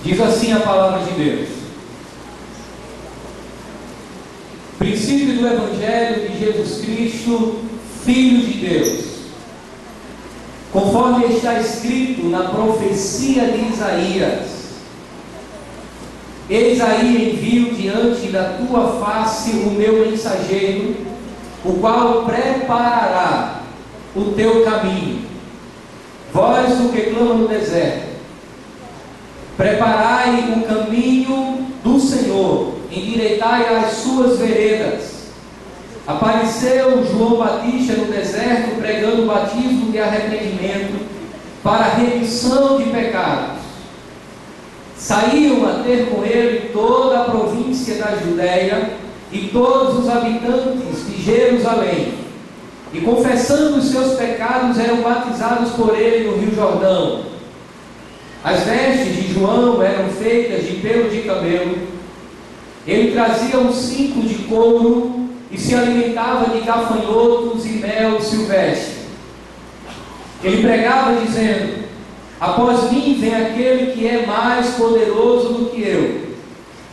Diz assim a palavra de Deus: princípio do Evangelho de Jesus Cristo, Filho de Deus, conforme está escrito na profecia de Isaías: eis aí envio diante da tua face o meu mensageiro, o qual preparará o teu caminho. Vós o que clama no deserto, preparai o caminho do Senhor, endireitai as suas veredas. Apareceu João Batista no deserto, pregando o batismo de arrependimento para a remissão de pecados. Saíam a ter com ele toda a província da Judéia e todos os habitantes de Jerusalém, e confessando os seus pecados eram batizados por ele no Rio Jordão. As vestes de João eram feitas de pelo de camelo. Ele trazia um cinto de couro e se alimentava de gafanhotos e mel silvestre. Ele pregava dizendo: após mim vem aquele que é mais poderoso do que eu,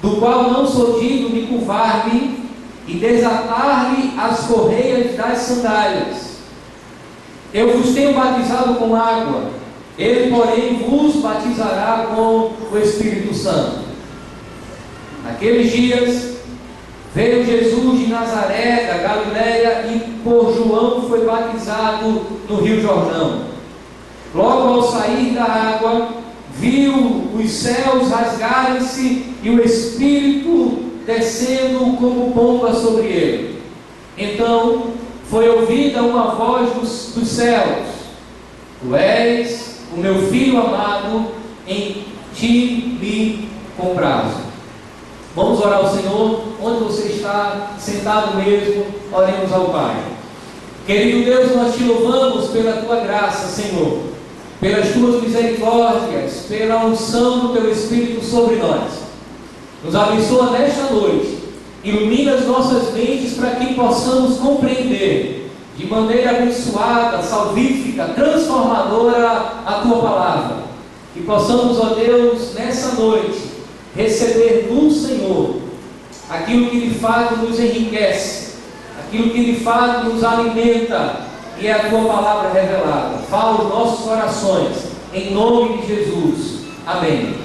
do qual não sou digno de curvar-me e desatar-lhe as correias das sandálias. Eu vos tenho batizado com água, ele, porém, vos batizará com o Espírito Santo. Naqueles dias veio Jesus de Nazaré, da Galiléia, e por João foi batizado no Rio Jordão. Logo ao sair da água, viu os céus rasgarem-se e o Espírito descendo como pomba sobre ele. Então foi ouvida uma voz dos céus: tu és o meu Filho amado, em ti me comprazo. Vamos orar ao Senhor, onde você está sentado mesmo, oremos ao Pai. Querido Deus, nós te louvamos pela tua graça, Senhor, pelas tuas misericórdias, pela unção do teu Espírito sobre nós. Nos abençoa nesta noite, ilumina as nossas mentes para que possamos compreender de maneira abençoada, salvífica, transformadora a tua palavra. Que possamos, ó Deus, nessa noite, receber do Senhor aquilo que de fato nos enriquece, aquilo que de fato nos alimenta, e é a tua palavra revelada. Fala os nossos corações, em nome de Jesus. Amém.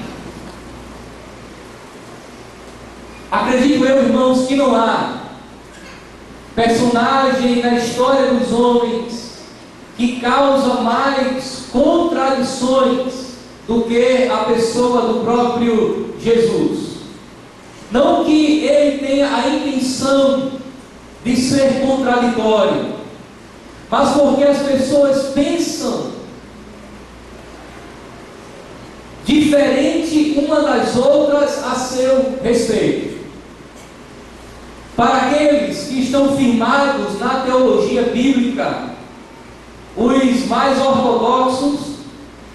Acredito eu, irmãos, que não há personagem na história dos homens que causa mais contradições do que a pessoa do próprio Jesus. Não que ele tenha a intenção de ser contraditório, mas porque as pessoas pensam diferente uma das outras a seu respeito. Para aqueles que estão firmados na teologia bíblica, os mais ortodoxos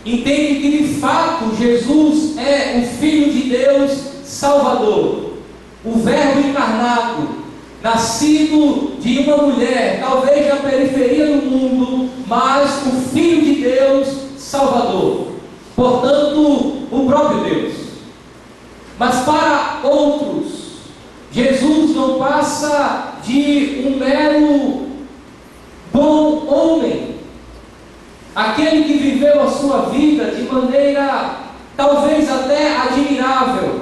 entendem que de fato Jesus é o Filho de Deus Salvador, o Verbo encarnado, nascido de uma mulher, talvez na periferia do mundo, mas o Filho de Deus Salvador, portanto, o próprio Deus. Mas para outros, Jesus não passa de um mero bom homem, aquele que viveu a sua vida de maneira talvez até admirável,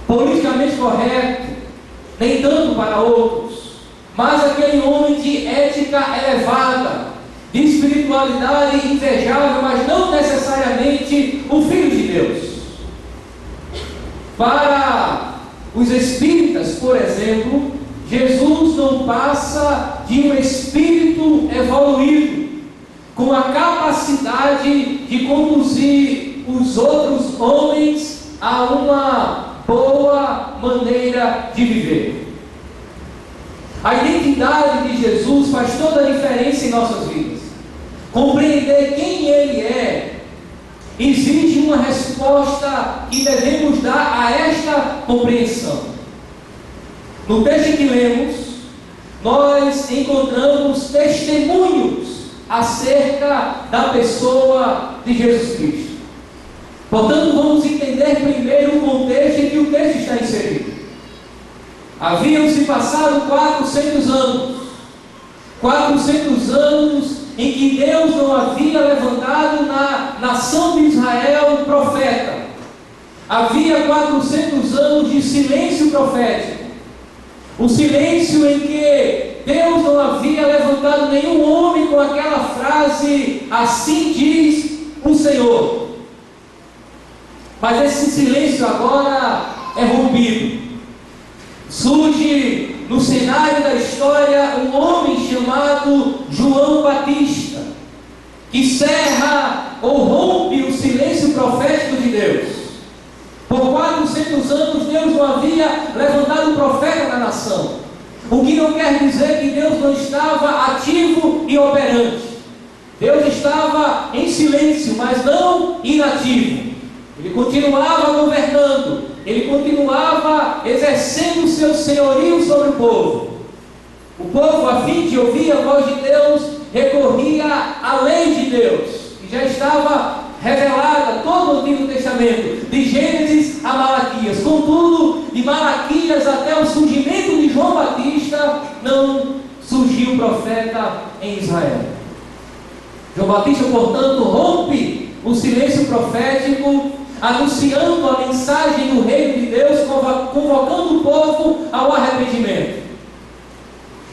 politicamente correto, nem tanto para outros, mas aquele homem de ética elevada, de espiritualidade invejável, mas não necessariamente o Filho de Deus. Para os espíritas, por exemplo, Jesus não passa de um espírito evoluído, com a capacidade de conduzir os outros homens a uma boa maneira de viver. A identidade de Jesus faz toda a diferença em nossas vidas. Compreender quem Ele é exige uma resposta que devemos dar a esta compreensão. No texto que lemos, nós encontramos testemunhos acerca da pessoa de Jesus Cristo. Portanto, vamos entender primeiro o contexto em que o texto está inserido. Haviam se passado 400 anos. 400 anos em que Deus não havia levantado na nação de Israel um profeta. Havia 400 anos de silêncio profético. O silêncio em que Deus não havia levantado nenhum homem com aquela frase: assim diz o Senhor. Mas esse silêncio agora é rompido. Surge no cenário da história um homem chamado João Batista, que cerra ou rompe o silêncio profético de Deus. Por 400 anos Deus não havia levantado um profeta na nação, o que não quer dizer que Deus não estava ativo e operante. Deus estava em silêncio, mas não inativo. Ele continuava governando, ele continuava exercendo o seu senhorio sobre o povo. O povo, a fim de ouvir a voz de Deus, recorria à lei de Deus, que já estava revelada todo o Antigo Testamento, de Gênesis a Malaquias. Contudo, de Malaquias até o surgimento de João Batista, não surgiu profeta em Israel. João Batista, portanto, rompe o silêncio profético, anunciando a mensagem do reino de Deus, convocando o povo ao arrependimento.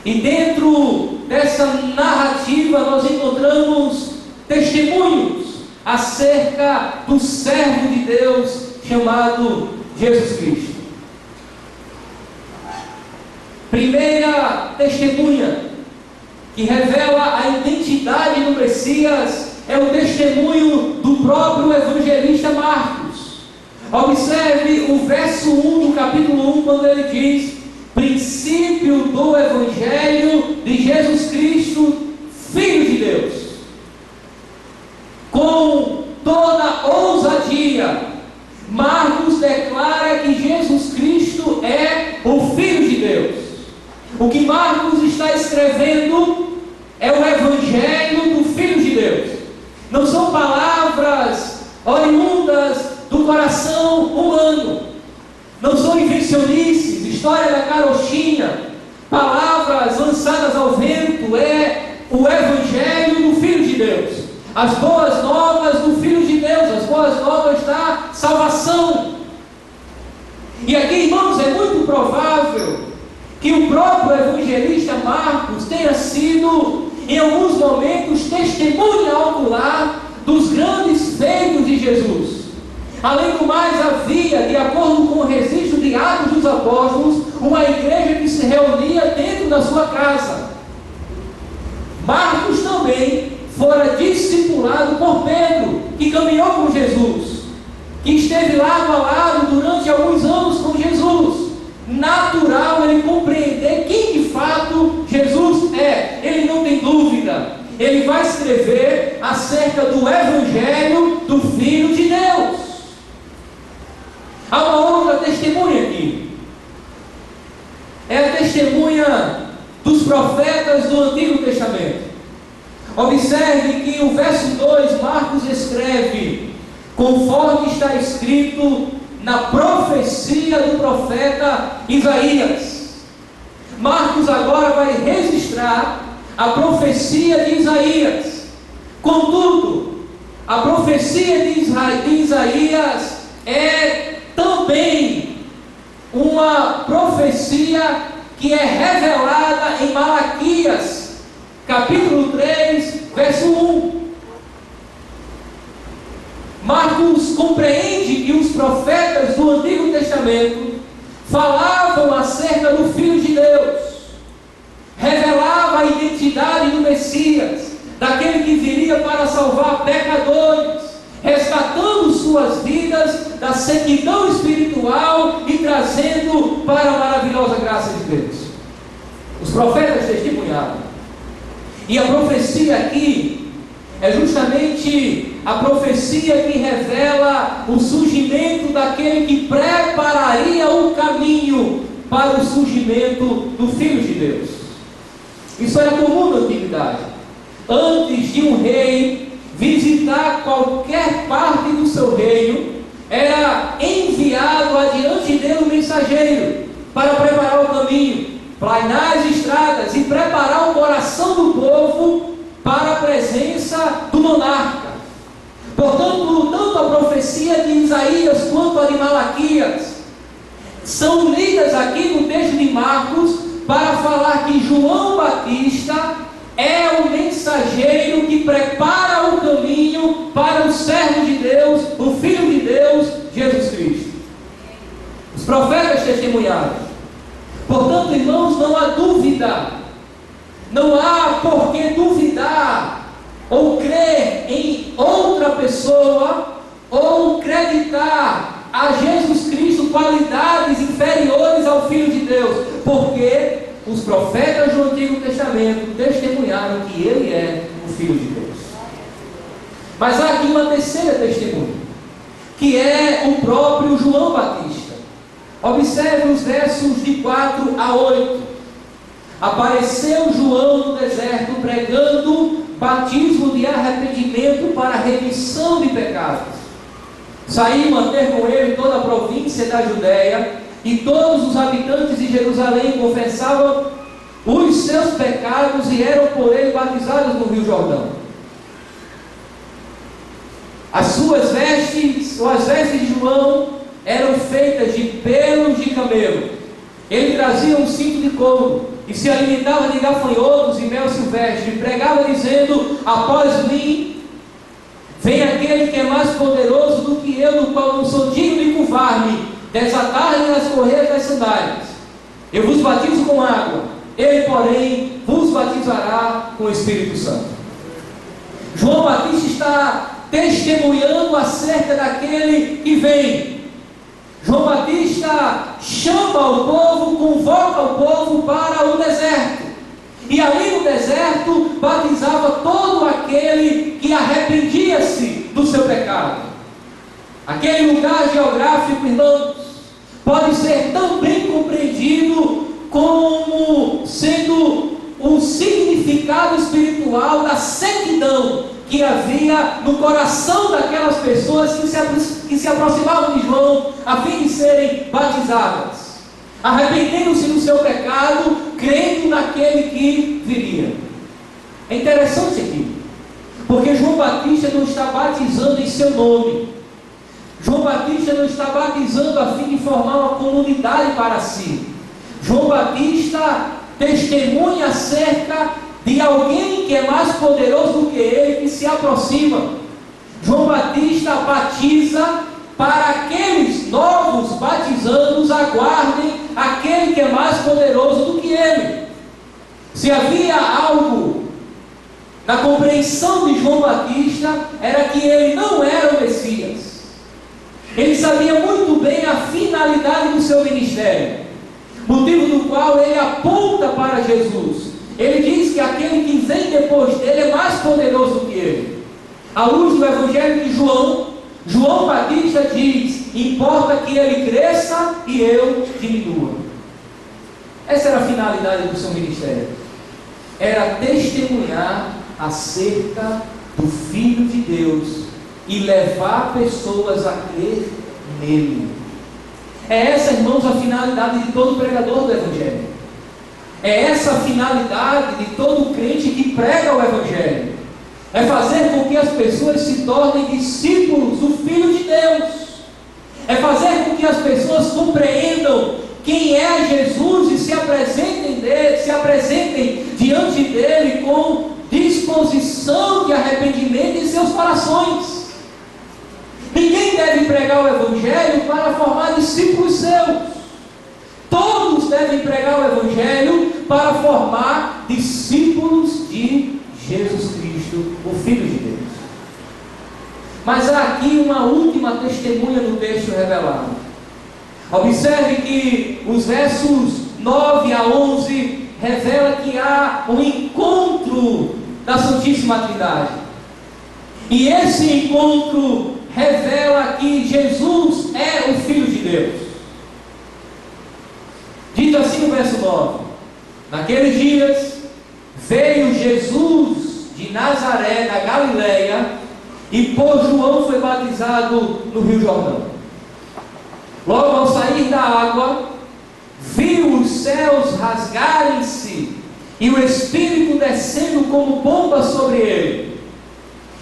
E dentro dessa narrativa nós encontramos testemunhos acerca do servo de Deus chamado Jesus Cristo. Primeira testemunha que revela a identidade do Messias é o testemunho do próprio evangelista Marcos. Observe o verso 1 do capítulo 1, quando ele diz: princípio do evangelho de Jesus Cristo, Filho de Deus. Com toda ousadia, Marcos declara que Jesus Cristo é o Filho de Deus. O que Marcos está escrevendo é o evangelho do Filho de Deus. Não são palavras oriundas do coração humano. Não são invencionices, história da carochinha, palavras lançadas ao vento. É o evangelho do Filho de Deus. As boas novas do Filho de Deus, as boas novas da salvação. E aqui, irmãos, é muito provável que o próprio evangelista Marcos tenha sido, em alguns momentos, testemunha ocular dos grandes feitos de Jesus. Além do mais, havia, de acordo com o registro de Atos dos Apóstolos, uma igreja que se reunia dentro da sua casa. Marcos também fora discipulado por Pedro, que caminhou com Jesus, que esteve lado a lado durante alguns anos com Jesus. Natural ele compreender quem de fato Jesus é. Ele não tem dúvida. Ele vai escrever acerca do evangelho do Filho de Deus. Há uma outra testemunha aqui. É a testemunha dos profetas do Antigo Testamento. Observe que o verso 2, Marcos escreve: conforme está escrito na profecia do profeta Isaías. Marcos agora vai registrar a profecia de Isaías. Contudo, a profecia de Isaías é também uma profecia que é revelada em Malaquias, capítulo 3, verso 1. Marcos compreende que os profetas do Antigo Testamento falavam acerca do Filho de Deus, revelava a identidade do Messias, daquele que viria para salvar pecadores, resgatando suas vidas da sequidão espiritual e trazendo para a maravilhosa graça de Deus. Os profetas testemunhavam. E a profecia aqui é justamente a profecia que revela o surgimento daquele que prepararia o caminho para o surgimento do Filho de Deus. Isso era comum na antiguidade. Antes de um rei visitar qualquer parte do seu reino, mensageiro para preparar o caminho, planear as estradas e preparar o coração do povo para a presença do monarca. Portanto, tanto a profecia de Isaías quanto a de Malaquias são lidas aqui no texto de Marcos para falar que João Batista é o mensageiro que prepara o caminho para o servo de Deus, o Filho de Deus, Jesus Cristo. Os profetas testemunharam. Portanto, irmãos, não há dúvida, não há por que duvidar ou crer em outra pessoa ou acreditar a Jesus Cristo qualidades inferiores ao Filho de Deus, porque os profetas do Antigo Testamento testemunharam que Ele é o Filho de Deus. Mas há aqui uma terceira testemunha, que é o próprio João Batista. Observe os versos de 4 a 8. Apareceu João no deserto pregando batismo de arrependimento para a remissão de pecados. Saíram a ter com ele toda a província da Judéia, e todos os habitantes de Jerusalém confessavam os seus pecados e eram por ele batizados no Rio Jordão. As suas vestes, ou as vestes de João, eram feitas de pelos de camelo. Ele trazia um cinto de couro e se alimentava de gafanhotos e mel silvestre, e pregava dizendo: após mim vem aquele que é mais poderoso do que eu, do qual não sou digno de curvar-me, desatar-lhe as correias das sandálias. Eu vos batizo com água, ele, porém, vos batizará com o Espírito Santo. João Batista está testemunhando acerca daquele que vem. João Batista chama o povo, convoca o povo para o deserto. E ali no deserto batizava todo aquele que arrependia-se do seu pecado. Aquele lugar geográfico, irmãos, pode ser também compreendido como sendo um significado espiritual da sequidão que havia no coração daquelas pessoas que se aproximavam de João a fim de serem batizadas, arrependendo-se do seu pecado, crendo naquele que viria. É interessante aqui, porque João Batista não está batizando em seu nome. João Batista não está batizando a fim de formar uma comunidade para si. João Batista testemunha acerca de alguém que é mais poderoso do que ele, que se aproxima. João Batista batiza para aqueles novos batizandos aguardem aquele que é mais poderoso do que ele. Se havia algo na compreensão de João Batista, era que ele não era o Messias. Ele sabia muito bem a finalidade do seu ministério, motivo do qual ele aponta para Jesus. Ele diz que aquele que vem depois dele é mais poderoso do que ele. À luz do Evangelho de João, João Batista diz: importa que ele cresça e eu diminua. Essa era a finalidade do seu ministério. Era testemunhar acerca do Filho de Deus e levar pessoas a crer nele. É essa, irmãos, a finalidade de todo pregador do Evangelho. É essa a finalidade de todo crente que prega o Evangelho. É fazer com que as pessoas se tornem discípulos do Filho de Deus. É fazer com que as pessoas compreendam quem é Jesus e se apresentem diante dele com disposição de arrependimento em seus corações. Ninguém deve pregar o Evangelho para formar discípulos seus. Todos devem pregar o Evangelho para formar discípulos de Jesus Cristo, o Filho de Deus. Mas há aqui uma última testemunha no texto revelado. Observe que os versos 9 a 11 revela que há um encontro da Santíssima Trindade. E esse encontro revela que Jesus é o Filho de Deus. Diz assim no verso 9: naqueles dias veio Jesus de Nazaré, da Galileia, e por João foi batizado no Rio Jordão. Logo ao sair da água, viu os céus rasgarem-se e o Espírito descendo como pomba sobre ele.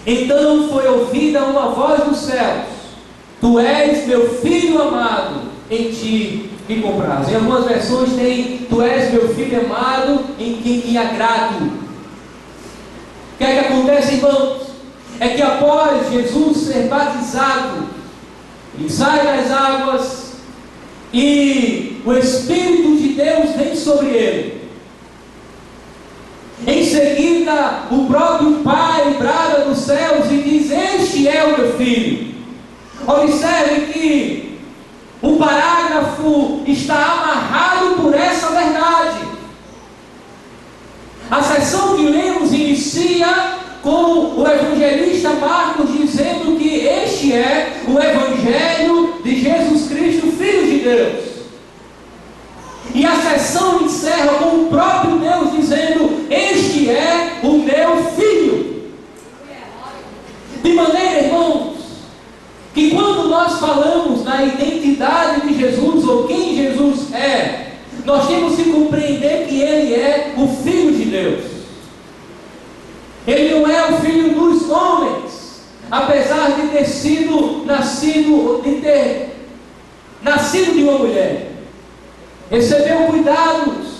Então foi ouvida uma voz dos céus: Tu és meu filho amado, em ti me comprazo. Em algumas versões tem: Tu és meu filho amado, em quem me agrado. O que é que acontece, irmãos? É que após Jesus ser batizado, ele sai das águas e o Espírito de Deus vem sobre ele. Em seguida, o próprio Pai brada dos céus e diz: Este é o meu filho. Observe que o parágrafo está amarrado por essa verdade. A seção que lemos inicia com o evangelista Marcos dizendo que este é o Evangelho de Jesus Cristo, Filho de Deus. E a sessão encerra com o próprio Deus dizendo: Este é o meu Filho. De maneira, irmãos, que quando nós falamos na identidade de Jesus ou quem Jesus é, nós temos que compreender que Ele é o Filho de Deus. Ele não é o filho dos homens, apesar de ter nascido de uma mulher. Recebeu cuidados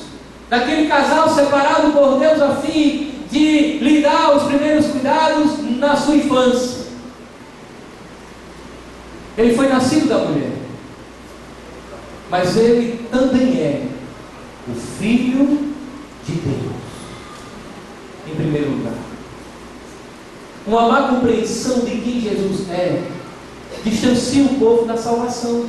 daquele casal separado por Deus a fim de lhe dar os primeiros cuidados na sua infância. Ele foi nascido da mulher, mas ele também é o Filho de Deus, em primeiro lugar. Uma má compreensão de quem Jesus é distancia o povo da salvação.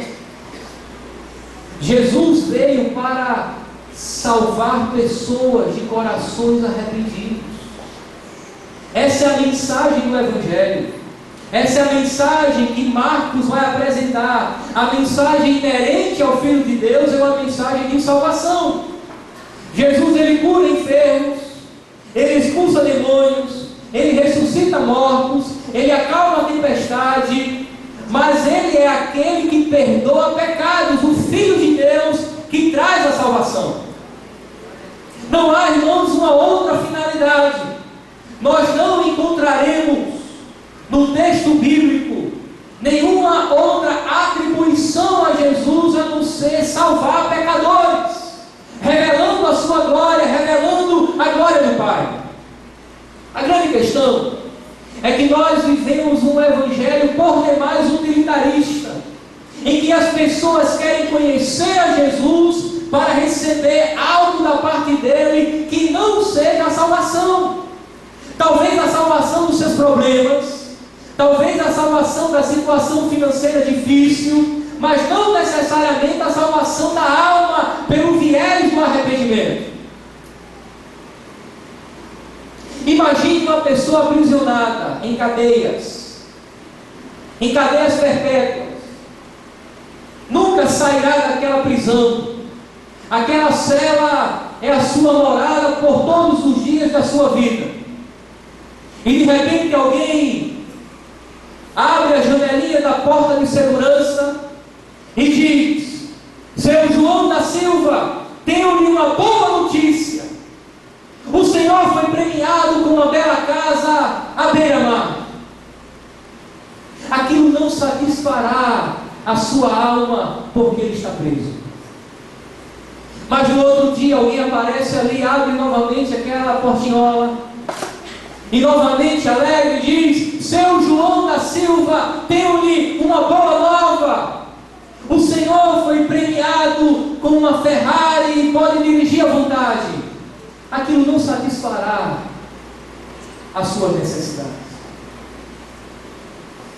Jesus veio para salvar pessoas de corações arrependidos. Essa é a mensagem do Evangelho. Essa é a mensagem que Marcos vai apresentar. A mensagem inerente ao Filho de Deus é uma mensagem de salvação. Jesus, ele cura enfermos, ele expulsa demônios, ele ressuscita mortos, ele acalma a tempestade, mas ele é aquele que perdoa pecados, o Filho de Deus que traz a salvação. Não há, irmãos, uma outra finalidade. Nós não encontraremos no texto bíblico nenhuma outra atribuição a Jesus a não ser salvar pecadores, revelando a sua glória, revelando a glória do Pai. A grande questão é que nós vivemos um evangelho por demais utilitarista, em que as pessoas querem conhecer a Jesus para receber algo da parte dele que não seja a salvação. Talvez a salvação dos seus problemas, talvez a salvação da situação financeira difícil, mas não necessariamente a salvação da alma pelo viés do arrependimento. Imagine uma pessoa aprisionada em cadeias perpétuas. Nunca sairá daquela prisão. Aquela cela é a sua morada por todos os dias da sua vida. E de repente alguém abre a janelinha da porta de segurança e diz: Seu João da Silva, tenho-lhe uma boa notícia. O Senhor foi premiado com uma bela casa à beira-mar. Aquilo não satisfará a sua alma porque ele está preso. Mas no outro dia alguém aparece ali, abre novamente aquela portinhola e novamente alegre diz: Seu João da Silva, tenho-lhe uma boa nova. O Senhor foi premiado com uma Ferrari e pode dirigir à vontade. Aquilo não satisfará a sua necessidade.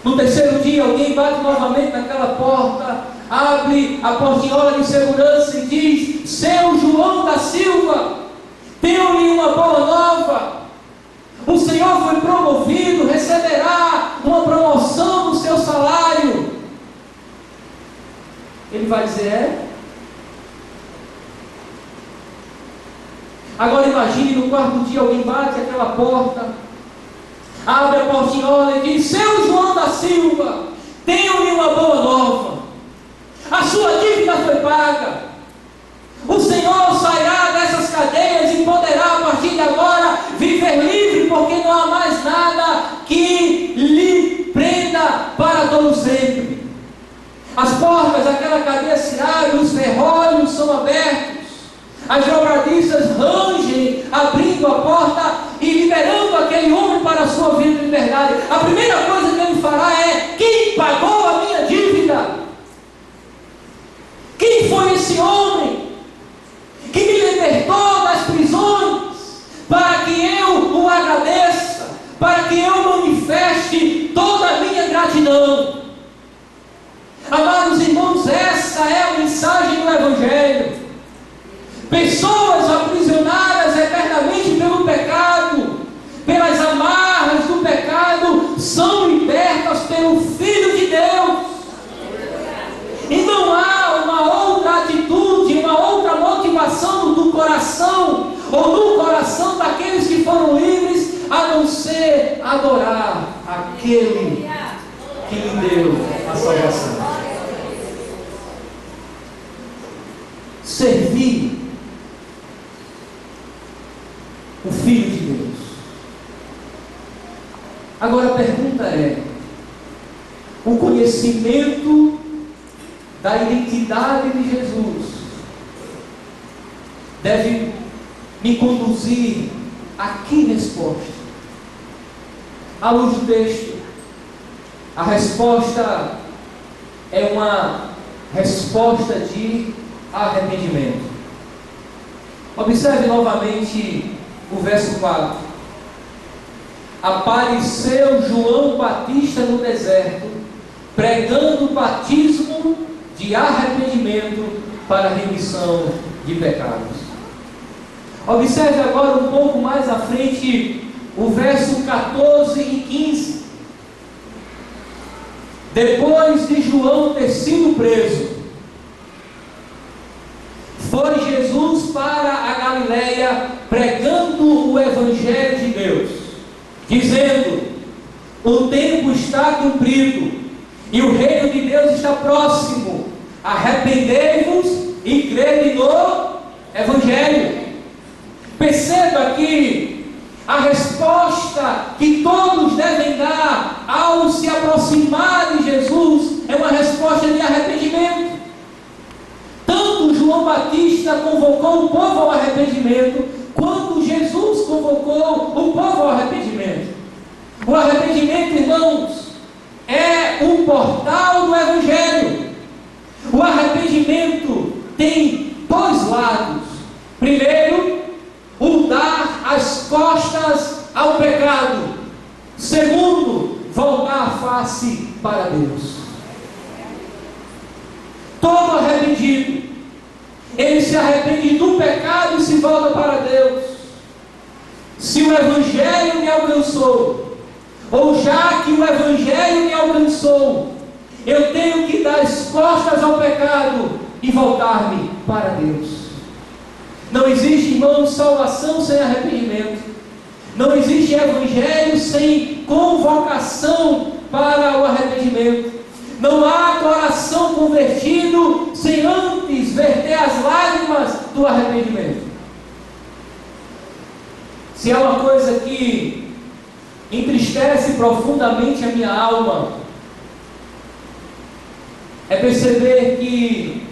No terceiro dia alguém bate novamente naquela porta, abre a portinhola de segurança e diz: Seu João da Silva, tenho-lhe uma boa nova. O Senhor foi promovido, receberá uma promoção no seu salário. Ele vai dizer: é? Agora imagine, no quarto dia alguém bate aquela porta, abre a portinhola e diz: Seu João da Silva, tenho-lhe uma boa nova. A sua dívida foi paga. As portas daquela cadeia se abrem, os ferrolhos são abertos, as dobradiças rangem, abrindo a porta e liberando aquele homem para a sua vida de liberdade. A primeira coisa que ele fará é: quem pagou a minha dívida? Quem foi esse homem que me libertou das prisões, para que eu o agradeça, para que eu manifeste toda a minha gratidão? Amados irmãos, essa é a mensagem do Evangelho. Pessoas aprisionadas eternamente pelo pecado, pelas amarras do pecado, são libertas pelo Filho de Deus. E não há uma outra atitude, uma outra motivação do coração, ou no coração daqueles que foram livres, a não ser adorar aquele que lhe deu a salvação. Servir o Filho de Deus. Agora a pergunta é: o conhecimento da identidade de Jesus deve me conduzir a que resposta? À luz do texto, a resposta é uma resposta de arrependimento. Observe novamente o verso 4. Apareceu João Batista no deserto, pregando o batismo de arrependimento para a remissão de pecados. Observe agora um pouco mais à frente o verso 14 e 15. Depois de João ter sido preso, foi Jesus para a Galileia pregando o Evangelho de Deus, dizendo: o tempo está cumprido e o reino de Deus está próximo. Arrependei-vos e crede no Evangelho. Perceba que a resposta que todos devem dar ao se aproximar de Jesus é uma resposta de arrependimento. Tanto João Batista convocou o povo ao arrependimento, quanto Jesus convocou o povo ao arrependimento. O arrependimento, irmãos, é o portal do Evangelho. O arrependimento tem dois lados. Primeiro, o dar as costas ao pecado. Segundo, voltar a face para Deus. Todo arrependido, ele se arrepende do pecado e se volta para Deus. Se o Evangelho me alcançou, ou já que o Evangelho me alcançou, eu tenho que dar as costas ao pecado e voltar-me para Deus. Não existe, irmãos, salvação sem arrependimento. Não existe Evangelho sem convocação para o arrependimento. Não há coração convertido sem antes verter as lágrimas do arrependimento. Se há uma coisa que entristece profundamente a minha alma, é perceber que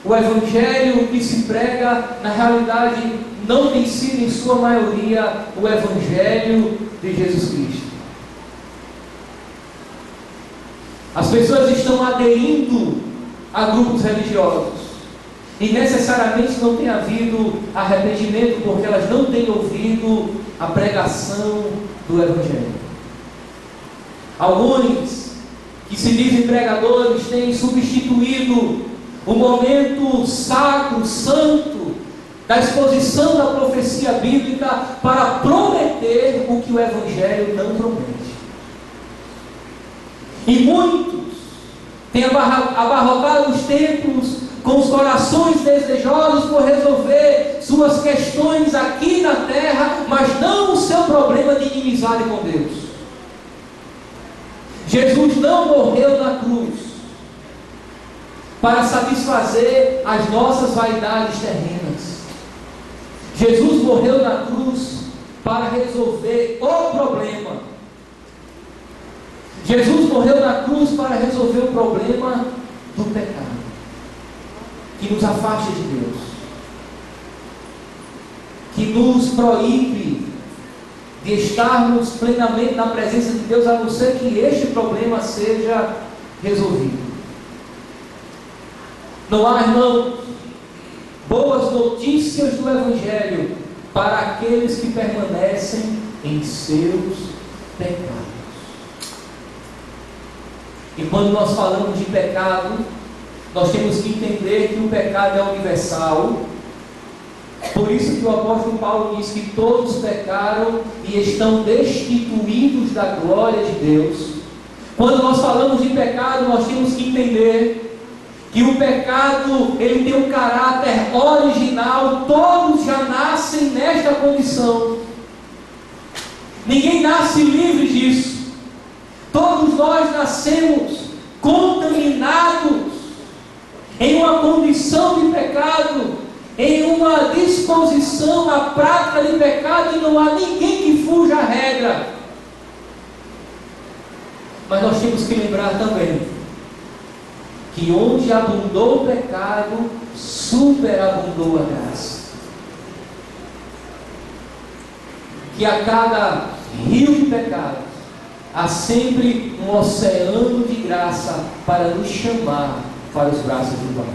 o Evangelho que se prega, na realidade, não tem sido em sua maioria o Evangelho de Jesus Cristo. As pessoas estão aderindo a grupos religiosos e necessariamente não tem havido arrependimento, porque elas não têm ouvido a pregação do Evangelho. Alguns que se dizem pregadores têm substituído o momento sacro, santo, da exposição da profecia bíblica para prometer o que o Evangelho não promete. E muitos têm abarrotado os templos com os corações desejosos por resolver suas questões aqui na terra, mas não o seu problema de inimizade com Deus. Jesus não morreu na cruz para satisfazer as nossas vaidades terrenas. Jesus morreu na cruz para resolver o problema. Jesus morreu na cruz para resolver o problema do pecado, que nos afasta de Deus, que nos proíbe de estarmos plenamente na presença de Deus, a não ser que este problema seja resolvido. Não há, irmãos, boas notícias do Evangelho para aqueles que permanecem em seus pecados. E quando nós falamos de pecado, nós temos que entender que o pecado é universal. Por isso que o apóstolo Paulo diz que todos pecaram e estão destituídos da glória de Deus. Quando nós falamos de pecado, nós temos que entender que o pecado, ele tem um caráter original. Todos já nascem nesta condição. Ninguém nasce livre disso. Todos nós nascemos contaminados em uma condição de pecado, em uma disposição à prática de pecado, e não há ninguém que fuja à regra. Mas nós temos que lembrar também que onde abundou o pecado, superabundou a graça. Que a cada rio de pecado há sempre um oceano de graça para nos chamar para os braços do Pai.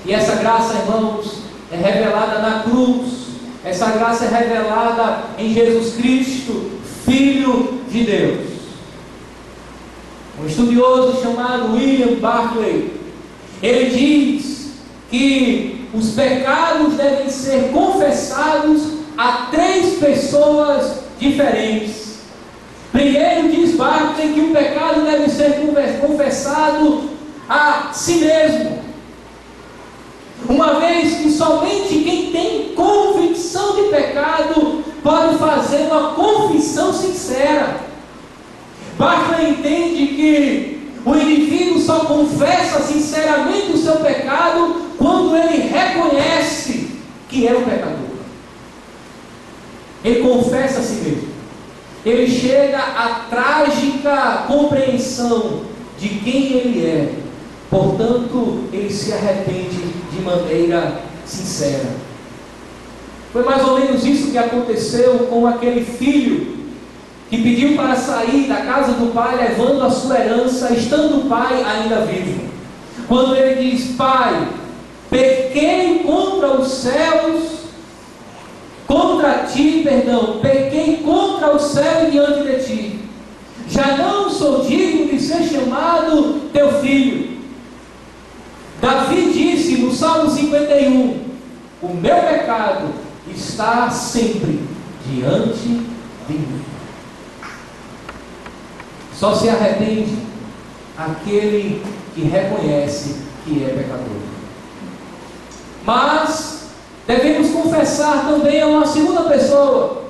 E essa graça, irmãos, é revelada na cruz. Essa graça é revelada em Jesus Cristo, Filho de Deus. Um estudioso chamado William Barclay, ele diz que os pecados devem ser confessados a 3 pessoas diferentes. Primeiro, diz Barclay, que o pecado deve ser confessado a si mesmo, uma vez que somente quem tem convicção de pecado pode fazer uma confissão sincera. Barclay entende que o indivíduo só confessa sinceramente o seu pecado quando ele reconhece que é um pecador. Ele confessa a si mesmo. Ele chega à trágica compreensão de quem ele é. Portanto, ele se arrepende de maneira sincera. Foi mais ou menos isso que aconteceu com aquele filho que pediu para sair da casa do pai, levando a sua herança, estando o pai ainda vivo. Quando ele diz: Pai, pequei contra os céus, pequei contra o céu e diante de ti. Já não sou digno de ser chamado teu filho. Davi disse no Salmo 51: o meu pecado está sempre diante de mim. Só se arrepende aquele que reconhece que é pecador. Mas devemos confessar também a uma segunda pessoa.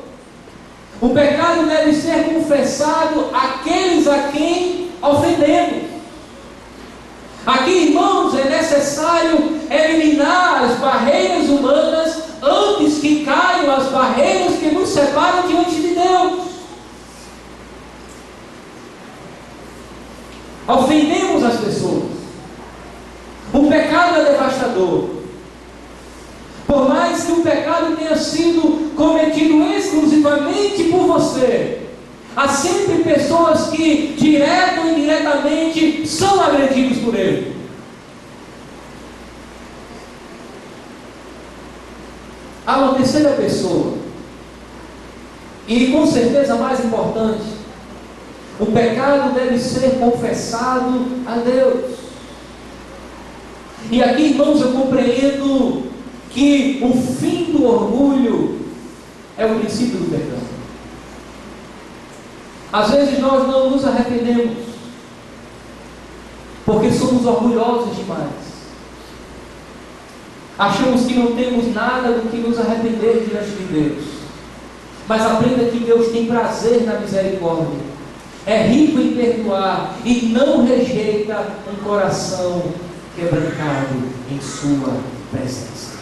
O pecado deve ser confessado àqueles a quem ofendemos. Aqui, irmãos, é necessário eliminar as barreiras humanas antes que caiam as barreiras que nos separam diante de Deus. Ofendemos as pessoas. O pecado é devastador. Por mais que o pecado tenha sido cometido exclusivamente por você, há sempre pessoas que, direto ou indiretamente, são agredidos por ele. Há uma terceira pessoa, e com certeza mais importante: o pecado deve ser confessado a Deus. E aqui, irmãos, eu compreendo que o fim do orgulho é o princípio do perdão. Às vezes nós não nos arrependemos porque somos orgulhosos demais. Achamos que não temos nada do que nos arrepender diante de Deus. Mas aprenda que Deus tem prazer na misericórdia, é rico em perdoar e não rejeita um coração quebrantado em sua presença.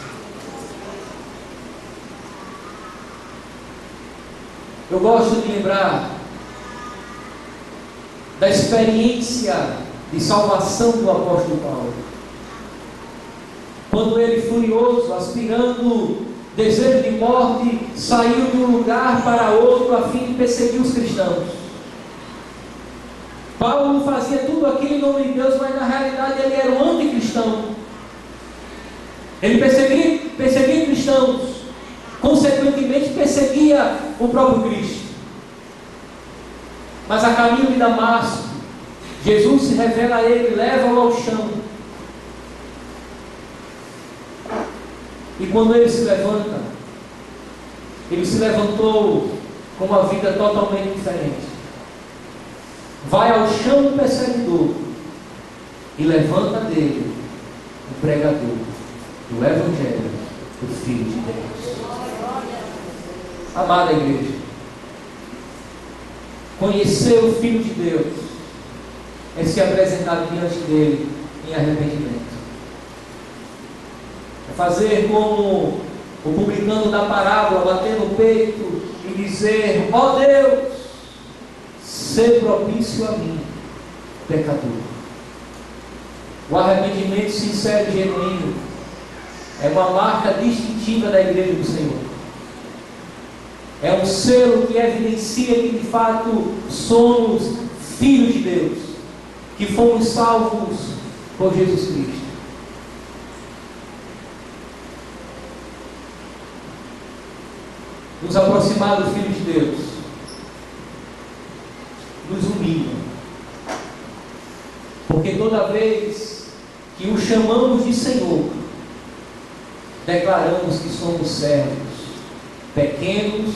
Eu gosto de lembrar da experiência de salvação do apóstolo Paulo. Quando ele, furioso, aspirando desejo de morte, saiu de um lugar para outro a fim de perseguir os cristãos. Paulo fazia tudo aquilo em nome de Deus, mas na realidade ele era um anticristão. Ele perseguia cristãos, consequentemente perseguia o próprio Cristo. Mas a caminho de Damasco, Jesus se revela a ele, leva-o ao chão. E quando ele se levanta, ele se levantou com uma vida totalmente diferente. Vai ao chão do perseguidor e levanta dele o pregador do Evangelho do Filho de Deus. Amada igreja, conhecer o Filho de Deus é se apresentar diante dele em arrependimento. É fazer como o publicano da parábola, bater no peito e dizer: ó Deus, ser propício a mim, pecador. O arrependimento sincero e genuíno é uma marca distintiva da igreja do Senhor. É um selo que evidencia que de fato somos filhos de Deus, que fomos salvos por Jesus Cristo. Nos aproximar do Filho de Deus nos humilha, porque toda vez que o chamamos de Senhor, declaramos que somos servos, pequenos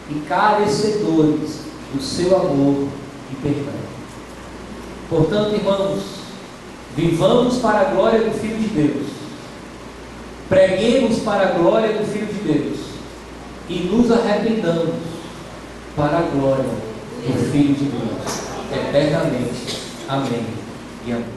e carecedores do seu amor e perdão. Portanto, irmãos, vivamos para a glória do Filho de Deus, preguemos para a glória do Filho de Deus e nos arrependamos para a glória do Filho de Deus, eternamente. Amém e amém.